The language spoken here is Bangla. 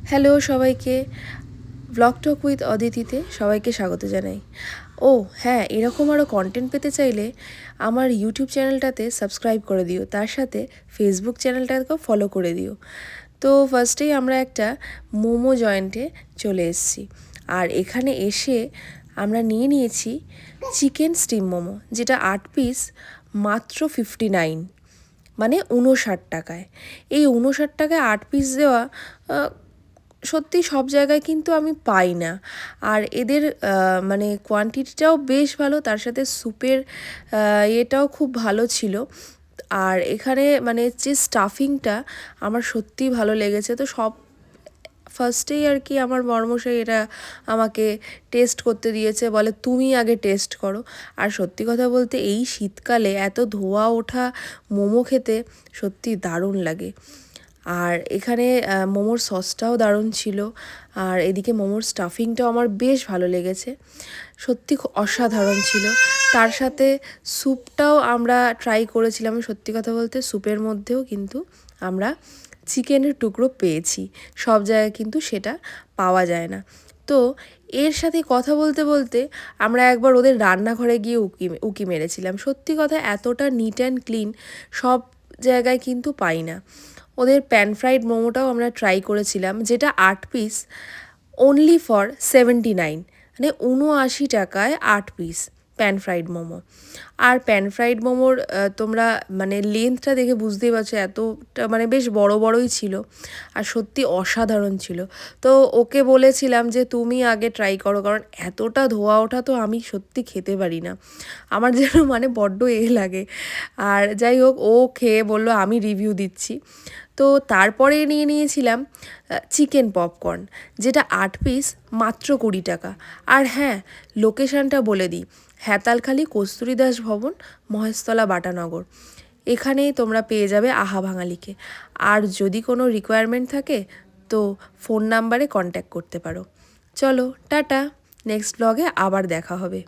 হ্যালো সবাইকে, ব্লগ টক উইথ অদিতিতে সবাইকে স্বাগত জানাই। ও হ্যাঁ, এরকম আরও কন্টেন্ট পেতে চাইলে আমার ইউটিউব চ্যানেলটাতে সাবস্ক্রাইব করে দিও, তার সাথে ফেসবুক চ্যানেলটাকেও ফলো করে দিও। তো ফার্স্টেই আমরা একটা মোমো জয়েন্টে চলে এসেছি, আর এখানে এসে আমরা নিয়েছি চিকেন স্টিম মোমো, যেটা 8 পিস মাত্র 59, মানে 59 টাকায়। এই 59 টাকায় 8 পিস দেওয়া সত্যি সব জায়গায় কিন্তু আমি পাই না। আর এদের মানে কোয়ান্টিটিটাও বেশ ভালো, তার সাথে স্যুপের এটাও খুব ভালো ছিল। আর এখানে মানে যে স্টাফিংটা আমার সত্যিই ভালো লেগেছে। তো সব ফার্স্টেই আর কি আমার বড়মশাই এটা আমাকে টেস্ট করতে দিয়েছে, বলে তুমি আগে টেস্ট করো। আর সত্যি কথা বলতে এই শীতকালে এত ধোয়া ওঠা মোমো খেতে সত্যি দারুণ লাগে। আর এখানে মোমোর সসটাও দারুণ ছিল, আর এদিকে মোমোর স্টাফিংটাও আমার বেশ ভালো লেগেছে, সত্যি অসাধারণ ছিল। তার সাথে স্যুপটাও আমরা ট্রাই করেছিলাম। সত্যি কথা বলতে স্যুপের মধ্যেও কিন্তু আমরা চিকেনের টুকরো পেয়েছি, সব জায়গায় কিন্তু সেটা পাওয়া যায় না। তো এর সাথে কথা বলতে বলতে আমরা একবার ওদের রান্নাঘরে গিয়ে উকি মেরেছিলাম। সত্যি কথা, এতটা নিট অ্যান্ড ক্লিন সব জায়গায় কিন্তু পাই না। ওদের প্যান ফ্রাইড মোমোটাও আমরা ট্রাই করেছিলাম, যেটা 8 পিস অনলি ফর 79, মানে 79 টাকায় 8 পিস প্যান ফ্রাইড মোমো। আর প্যান ফ্রাইড মোমোর তোমরা মানে লেন্থটা দেখে বুঝতেই পারছো, এতটা মানে বেশ বড় বড়ই ছিল, আর সত্যি অসাধারণ ছিল। তো ওকে বলেছিলাম যে তুমি আগে ট্রাই করো, কারণ এতটা ধোয়া ওঠা তো আমি সত্যি খেতে পারি না, আমার যেন মানে বড্ড লাগে। আর যাই হোক, ও খেয়ে বললো আমি রিভিউ দিচ্ছি। তো তারপরে নিয়েছিলাম চিকেন পপকর্ন, যেটা 8 পিস মাত্র 20 টাকা। আর হ্যাঁ, লোকেশানটা বলে দিই, হ্যাতালখালি কস্তুরী দাস ভবন, মহেশতলা, বাটানগর। এখানেই তোমরা পেয়ে যাবে আহা বাঙালিকে। আর যদি কোনো রিকোয়ারমেন্ট থাকে তো ফোন নাম্বারে কন্ট্যাক্ট করতে পারো। চলো টাটা, নেক্সট ব্লগে আবার দেখা হবে।